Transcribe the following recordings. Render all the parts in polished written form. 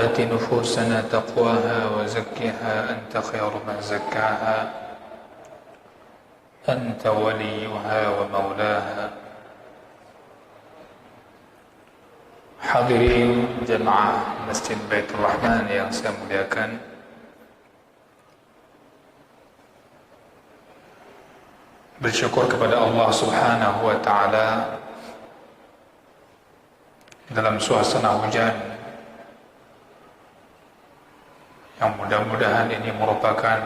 آت نفوسنا تقواها وزكها أنت خير من زكاها أنت وليها ومولاها. Hadirin jemaah Masjid Baitur Rahman yang saya muliakan, bersyukur kepada Allah Subhanahu wa Ta'ala dalam suasana hujan yang mudah-mudahan ini merupakan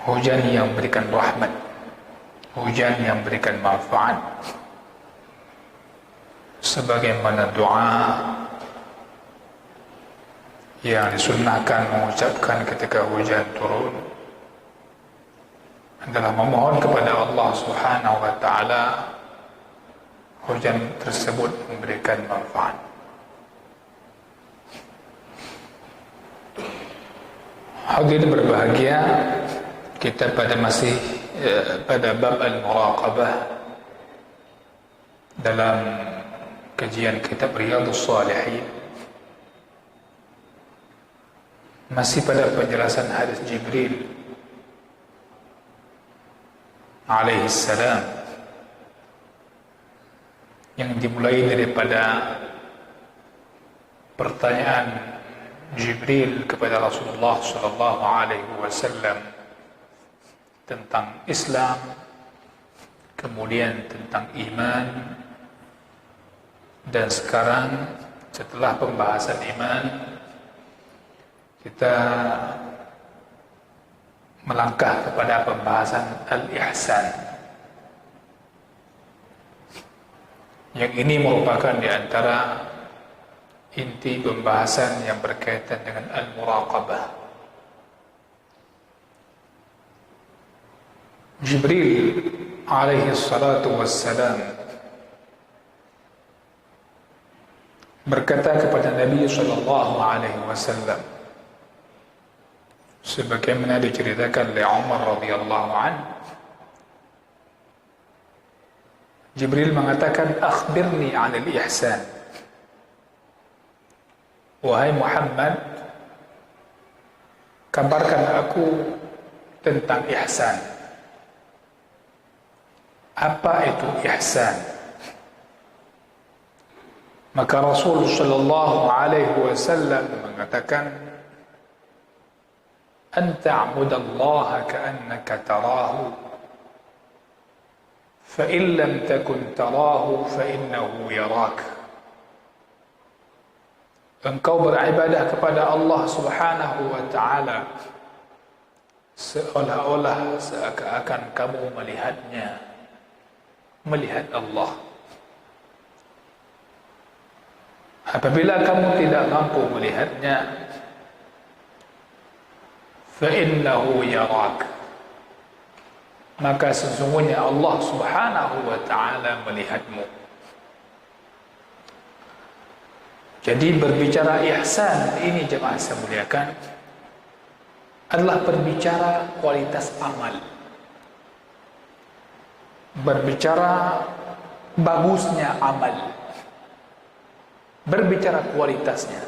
hujan yang memberikan rahmat, hujan yang memberikan manfaat, sebagaimana doa yang disunnahkan mengucapkan ketika hujan turun adalah memohon kepada Allah Subhanahu wa Ta'ala hujan tersebut memberikan manfaat. Hadirin berbahagia, kita masih pada bab al-muraqabah dalam kajian kitab Riyadhus Shalihin, masih pada penjelasan hadis Jibril alaihi salam yang dimulai daripada pertanyaan Jibril kepada Rasulullah sallallahu alaihi wasallam tentang Islam, kemudian tentang iman, dan sekarang setelah pembahasan iman kita melangkah kepada pembahasan al-ihsan, yang ini merupakan di antara inti pembahasan yang berkaitan dengan al-muraqabah. Jibril alaihi salatu wassalam berkata kepada Nabi sallallahu alaihi wasallam, sebagaimana diceritakan oleh Umar radhiyallahu anhu, Jibril mengatakan, akhbirni 'anil ihsan. Wahai Muhammad, kabarkan aku tentang ihsan. Apa itu ihsan? Maka Rasul sallallahu alaihi wasallam mengatakan, an ta'budallaha ka'annaka tarahu, fa in lam takun tarahu fa innahu yarak. Engkau beribadah kepada Allah Subhanahu wa Ta'ala seolah-olah seakan-akan kamu melihatnya, melihat Allah. Apabila kamu tidak mampu melihatnya, فَإِنَّهُ يَرَاكَ, maka sesungguhnya Allah Subhanahu wa Ta'ala melihatmu. Jadi berbicara ihsan ini, jemaah saya muliakan, adalah berbicara kualitas amal, berbicara bagusnya amal, berbicara kualitasnya.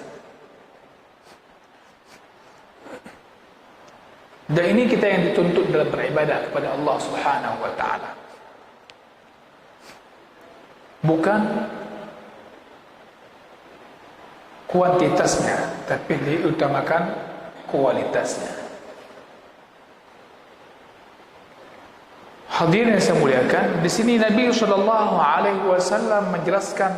Dan ini kita yang dituntut dalam beribadah kepada Allah Subhanahu wa Ta'ala, bukan kuantitasnya, tapi diutamakan kualitasnya. Hadirin yang saya muliakan, di sini Nabi sallallahu alaihi wasallam menjelaskan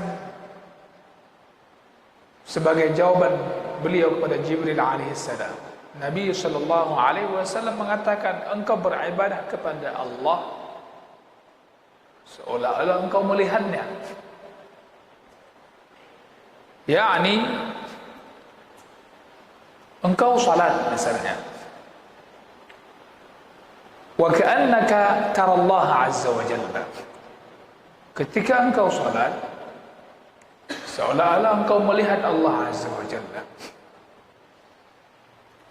sebagai jawaban beliau kepada Jibril alaihi salam. Nabi sallallahu alaihi wasallam mengatakan, engkau beribadah kepada Allah seolah-olah engkau melihatnya. yakni engkau salat misalnya, wa ka'annaka tara Allah azza wa jalla, ketika engkau salat seolah-olah engkau melihat Allah azza wa jalla.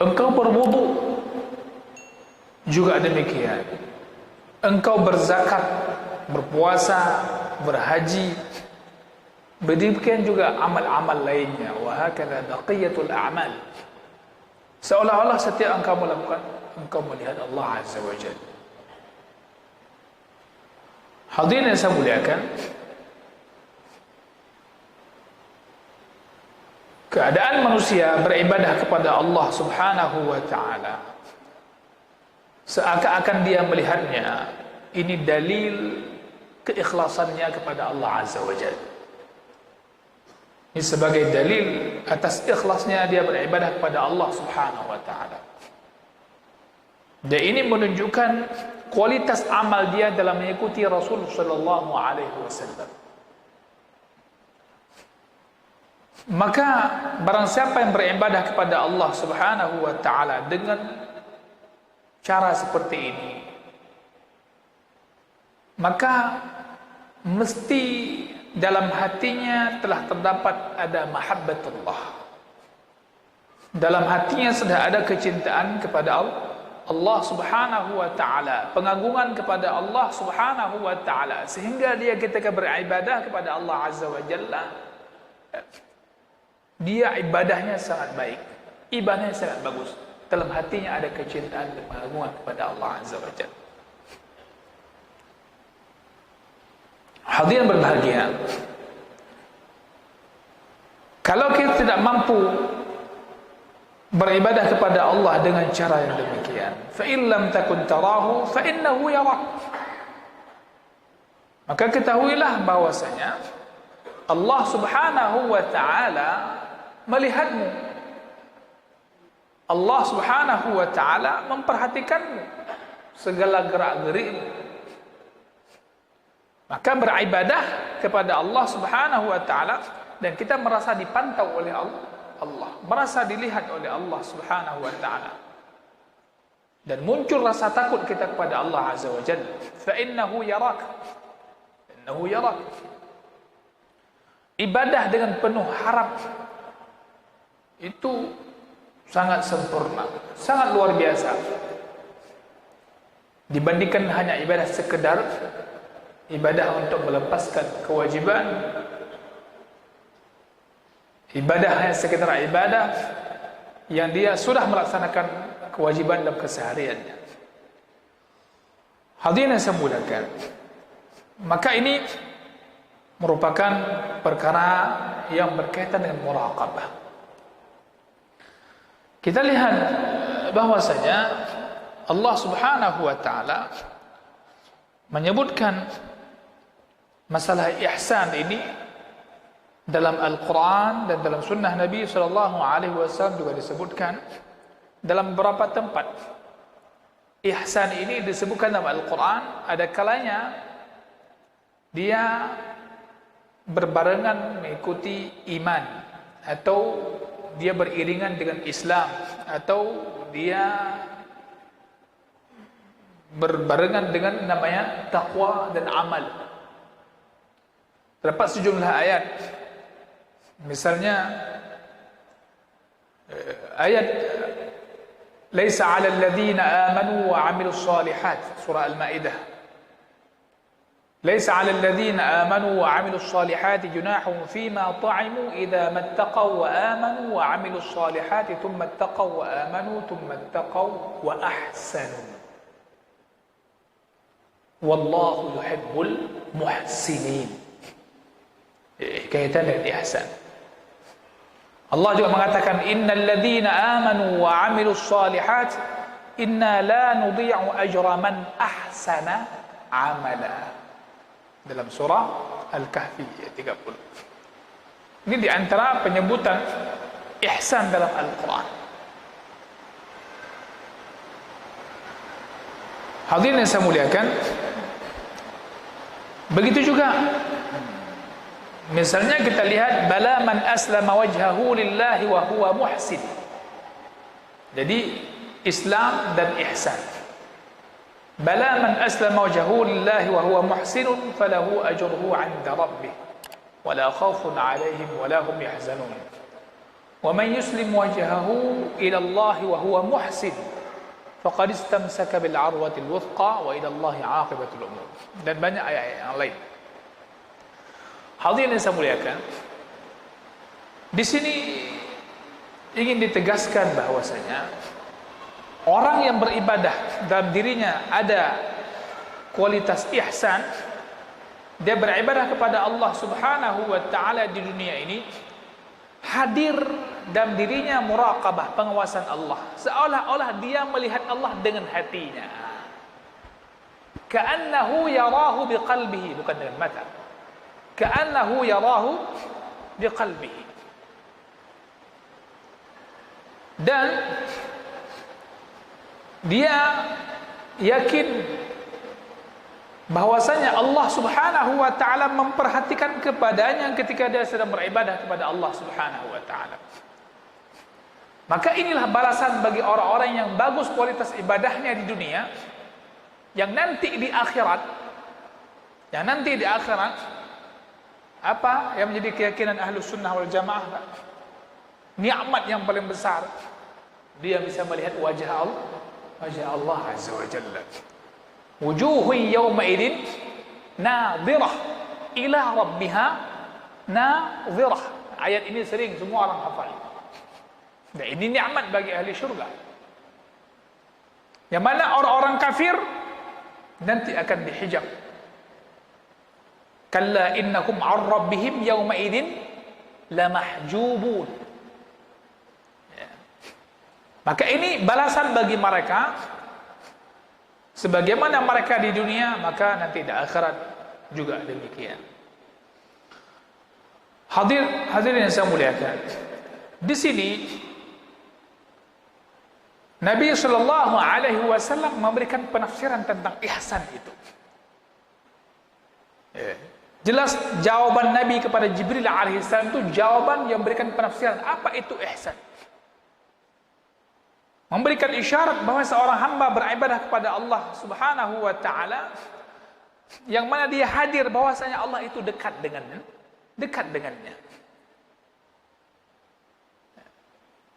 Engkau berwudu juga demikian. Engkau berzakat, berpuasa, berhaji, Demikian juga amal-amal lainnya. Wa hakadha baqiyatul a'mal. Seolah-olah setiap engkau melakukan, engkau melihat Allah Azza wa Jalla. Hadirin yang saya muliakan, keadaan manusia beribadah kepada Allah Subhanahu wa ta'ala, seakan-akan dia melihatnya, ini dalil keikhlasannya kepada Allah Azza wa Jalla. Ini sebagai dalil atas ikhlasnya dia beribadah kepada Allah Subhanahu wa ta'ala. Dan ini menunjukkan kualitas amal dia dalam mengikuti Rasul sallallahu alaihi wasallam. Maka barang siapa yang beribadah kepada Allah Subhanahu wa ta'ala dengan cara seperti ini, maka mesti dalam hatinya telah terdapat ada mahabbatullah. Dalam hatinya sudah ada kecintaan kepada Allah Subhanahu wa ta'ala, pengagungan kepada Allah Subhanahu wa ta'ala, sehingga dia ketika beribadah kepada Allah Azza wa Jalla, dia ibadahnya sangat baik, ibadahnya sangat bagus. Dalam hatinya ada kecintaan dan pengagungan kepada Allah Azza wa Jalla. Hadirin berbahagia, kalau kita tidak mampu beribadah kepada Allah dengan cara yang demikian, fa in lam takun tarahu fa innahu yarak, maka ketahuilah bahwasanya Allah Subhanahu wa ta'ala melihatmu. Allah Subhanahu wa ta'ala memperhatikanmu, segala gerak-gerikmu. Maka beribadah kepada Allah Subhanahu wa ta'ala, dan kita merasa dipantau oleh Allah, merasa dilihat oleh Allah Subhanahu wa ta'ala, dan muncul rasa takut kita kepada Allah Azza wa Jalla. Fa innahu yarak, innahu yarak. Ibadah dengan penuh harap itu sangat sempurna, sangat luar biasa, dibandingkan hanya ibadah sekedar ibadah untuk melepaskan kewajiban, ibadah hanya sekedar ibadah yang dia sudah melaksanakan kewajiban dalam kesehariannya. Hadirin yang saya muliakan, maka ini merupakan perkara yang berkaitan dengan muraqabah. Kita lihat bahwasanya Allah Subhanahu wa ta'ala menyebutkan masalah ihsan ini dalam Al-Quran dan dalam sunnah Nabi SAW juga disebutkan dalam beberapa tempat. Ihsan ini disebutkan dalam Al-Quran, ada kalanya dia berbarengan mengikuti iman, atau dia beriringan dengan Islam, atau dia berbarengan dengan namanya taqwa dan amal. Terdapat sejumlah ayat, misalnya ayat laisa 'alal ladzina amanu wa 'amilus shalihat, surah Al-Maidah. Laisa 'alal ladzina amanu wa 'amilus shalihati junahun fima ta'imu idza mattaqaw wa amanu wa 'amilus shalihati thumma ittaqaw wa amanu thumma ittaqaw wa ahsanu wallahu yuhibbul muhsinin. Kaitan dengan ihsan. Allah juga mengatakan innal ladzina amanu wa 'amilus shalihat inna la nudhi'u ajra man ahsana 'amala, dalam surah Al-Kahfi ayat 30. Ini di antara penyebutan ihsan dalam Al-Quran. Hadirin yang saya muliakan, begitu juga misalnya kita lihat bala man aslama wajhahu lillahi wa huwa muhsin. Jadi Islam dan ihsan. Bala man aslama wajhahu lillahi wa huwa muhsinun falahu ajruhu 'inda rabbih wa la khaufun 'alaihim wa la hum yahzanun. Wa man yuslim wajhahu ila Allah wa huwa muhsin faqad istamsaka bil 'urwatil wuthqa wa ila Allah 'aqibatul umur. Dan banyak ayat yang lain. Hadirin yang saya muliakan, di sini ingin ditegaskan bahwasanya orang yang beribadah dalam dirinya ada kualitas ihsan, dia beribadah kepada Allah Subhanahu wa taala di dunia ini, hadir dalam dirinya muraqabah, pengawasan Allah, seolah-olah dia melihat Allah dengan hatinya, ka'annahu yarahu biqalbihi, bukan dengan mata, ka'annahu yarahu biqalbihi. Dan dia yakin bahwasanya Allah Subhanahu wa taala memperhatikan kepadanya ketika dia sedang beribadah kepada Allah Subhanahu wa taala. Maka inilah balasan bagi orang-orang yang bagus kualitas ibadahnya di dunia, yang nanti di akhirat, apa yang menjadi keyakinan Ahlus Sunnah wal Jamaah? Nikmat yang paling besar, dia bisa melihat wajah Allah Azza wa Jalla. Wujuhun yawma idin nadhirah ila rabbiha nadhirah. Ayat ini sering semua orang hafal. Dan ini nikmat bagi ahli syurga. Yang mana orang-orang kafir nanti akan dihijab. Kalla innahum 'an rabbihim yawma idin lamahjubun. Maka ini balasan bagi mereka, sebagaimana mereka di dunia, maka nanti di akhirat juga demikian. Hadirin yang saya muliakan, di sini Nabi sallallahu alaihi wasallam memberikan penafsiran tentang ihsan itu. Jelas jawaban Nabi kepada Jibril alaihi salam itu jawaban yang memberikan penafsiran apa itu ihsan. Memberikan isyarat bahawa seorang hamba beribadah kepada Allah Subhanahu wa taala, yang mana dia hadir bahwasanya Allah itu dekat dengannya.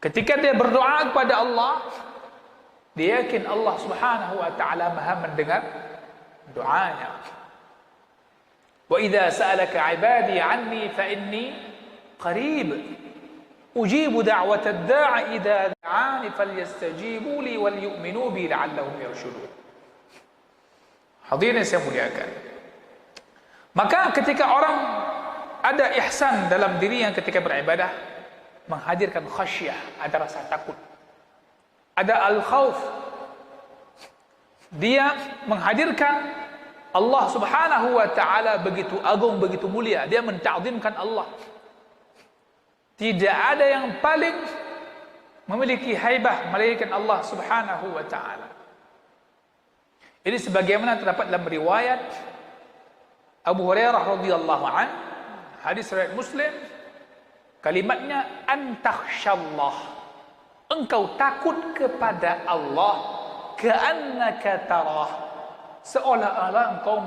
Ketika dia berdoa kepada Allah, dia yakin Allah Subhanahu wa taala Maha mendengar doanya. Wa idza sa'alaka 'ibadi 'anni fa inni qarib ujibu da'watad da'i idza da'ani falyastajibu li wal yu'minu bi la'allahum yarshudun. Hadirin saya muliakan, maka ketika orang ada ihsan dalam dirinya ketika beribadah, menghadirkan khasyah, ada rasa takut, ada al-khauf, dia menghadirkan Allah Subhanahu wa taala begitu agung, begitu mulia, dia menta'zimkan Allah. Tidak ada yang paling memiliki haibah melainkan Allah Subhanahu wa taala. Ini sebagaimana terdapat dalam riwayat Abu Hurairah radhiyallahu an, hadis riwayat Muslim, kalimatnya antakhsyallah, engkau takut kepada Allah, ka'annaka tarah, seolah-olah engkau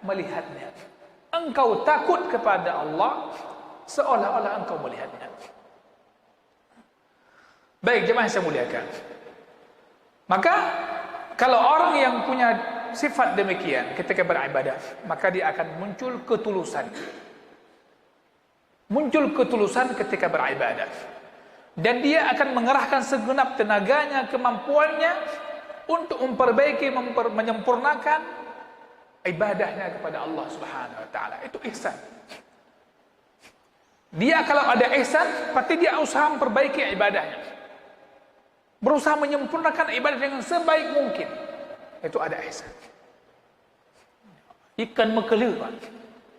melihatnya. Engkau takut kepada Allah seolah-olah engkau melihatnya. Baik, jemaah yang saya muliakan, maka kalau orang yang punya sifat demikian ketika beribadah, maka dia akan muncul ketulusan ketika beribadah, dan dia akan mengerahkan segenap tenaganya, kemampuannya untuk memperbaiki, menyempurnakan ibadahnya kepada Allah Subhanahu wa taala. Itu ihsan. Dia kalau ada ihsan, pasti dia usaha memperbaiki ibadahnya, berusaha menyempurnakan ibadah dengan sebaik mungkin. Itu ada ihsan. Ikan mekelih,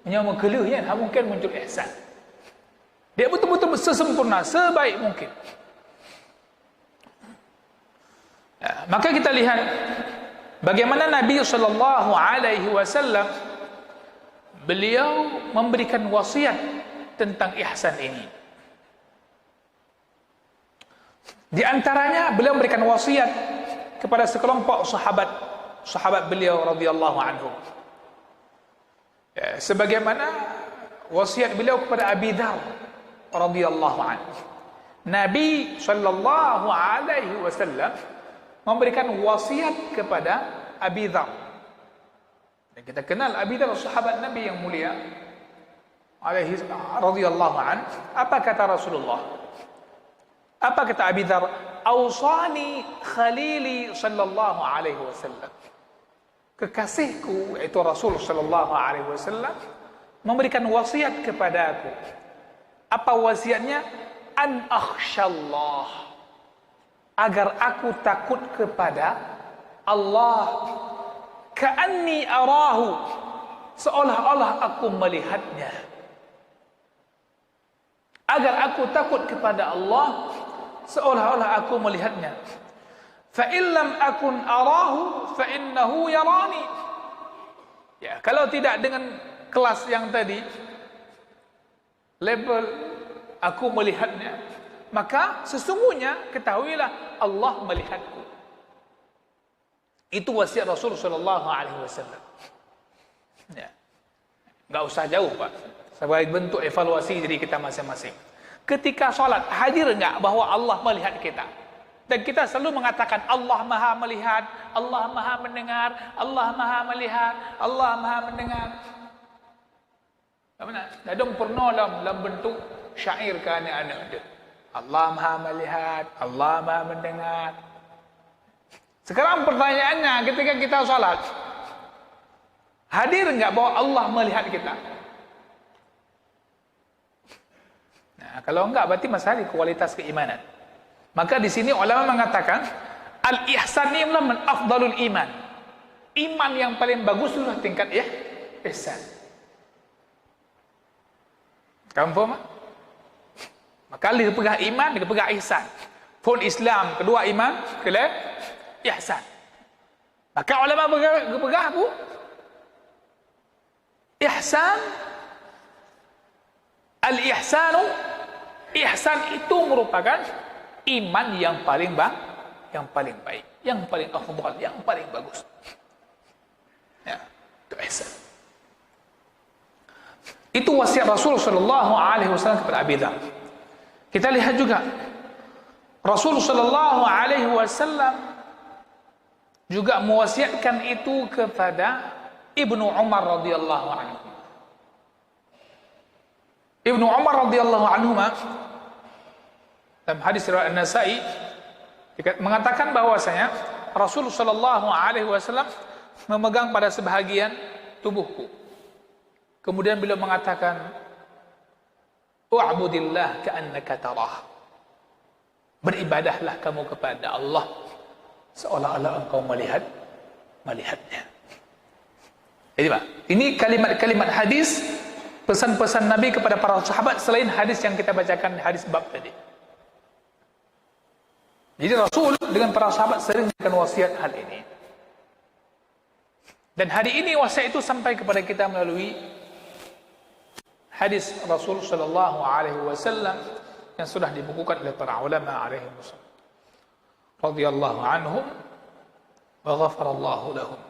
hanya mekelihnya mungkin muncul ihsan. Dia betul-betul sesempurna, sebaik mungkin. Maka kita lihat bagaimana Nabi sallallahu alaihi wasallam beliau memberikan wasiat tentang ihsan ini. Di antaranya beliau memberikan wasiat kepada sekelompok sahabat beliau radhiyallahu anhum. Sebagaimana wasiat beliau kepada Abi Dzar radhiyallahu anhu. Nabi sallallahu alaihi wasallam memberikan wasiat kepada Abi Dzar. Dan kita kenal Abi Dzar, sahabat Nabi yang mulia, alaihi radhiyallahu an, apa kata Rasulullah? Apa kata Abi Dzar? Ausani khalili sallallahu alaihi wasallam. Kekasihku yaitu Rasul sallallahu alaihi wasallam memberikan wasiat kepada aku. Apa wasiatnya? An akhsyallah, agar aku takut kepada Allah. Ka'anni arahu, seolah-olah aku melihatnya. Agar aku takut kepada Allah, seolah-olah aku melihatnya. Fa illam akun arahu fa innahu yarani. Ya, kalau tidak dengan kelas yang tadi, level aku melihatnya, maka sesungguhnya ketahuilah Allah melihatku. Itu wasiat Rasul sallallahu alaihi wasallam. Ya. Enggak usah jauh, Pak. Sebagai bentuk evaluasi diri kita masing-masing. Ketika salat, hadir enggak bahwa Allah melihat kita? Dan kita selalu mengatakan Allah Maha melihat, Allah Maha mendengar, Allah Maha melihat, Allah Maha mendengar. Mana? Dadung pernah dalam bentuk syair ke anak-anak dia. Allah Maha melihat, Allah Maha mendengar. Sekarang pertanyaannya, ketika kita salat, hadir enggak bahwa Allah melihat kita? Nah, kalau enggak berarti masalah di kualitas keimanan. Maka di sini ulama mengatakan al-ihsan ini adalah min afdalul iman. Iman yang paling bagus adalah tingkat ihsan. Kamu faham? Maka dia pegang iman, dia pegang ihsan. Pun Islam, kedua iman, kelak ihsan. Maka ulama berpegang apa? Ihsan, al-ihsanu, ihsan itu merupakan iman yang paling baik, yang paling afdal, yang paling bagus. Ya, itu ihsan. Itu wasiat Rasul sallallahu alaihi wasallam kepada Abi Dzar. Kita lihat juga Rasul sallallahu alaihi wasallam juga mewasiatkan itu kepada Ibnu Umar radhiyallahu anhu. Ibnu Umar radhiyallahu anhu dalam hadis riwayat An-Nasa'i mengatakan bahwasanya Rasul sallallahu alaihi wasallam memegang pada sebahagian tubuhku. Kemudian beliau mengatakan, "U'budillah ka'annaka tarah." Beribadahlah kamu kepada Allah seolah-olah engkau melihatnya. Jadi Pak, ini kalimat-kalimat hadis, pesan-pesan Nabi kepada para sahabat selain hadis yang kita bacakan, hadis bab tadi. Jadi Rasul dengan para sahabat sering memberikan wasiat hal ini. Dan hari ini wasiat itu sampai kepada kita melalui hadis Rasul sallallahu alaihi wasallam yang sudah dibukukan oleh para ulama alaihi wasallam radhiyallahu anhum wa ghafarallahu lahum.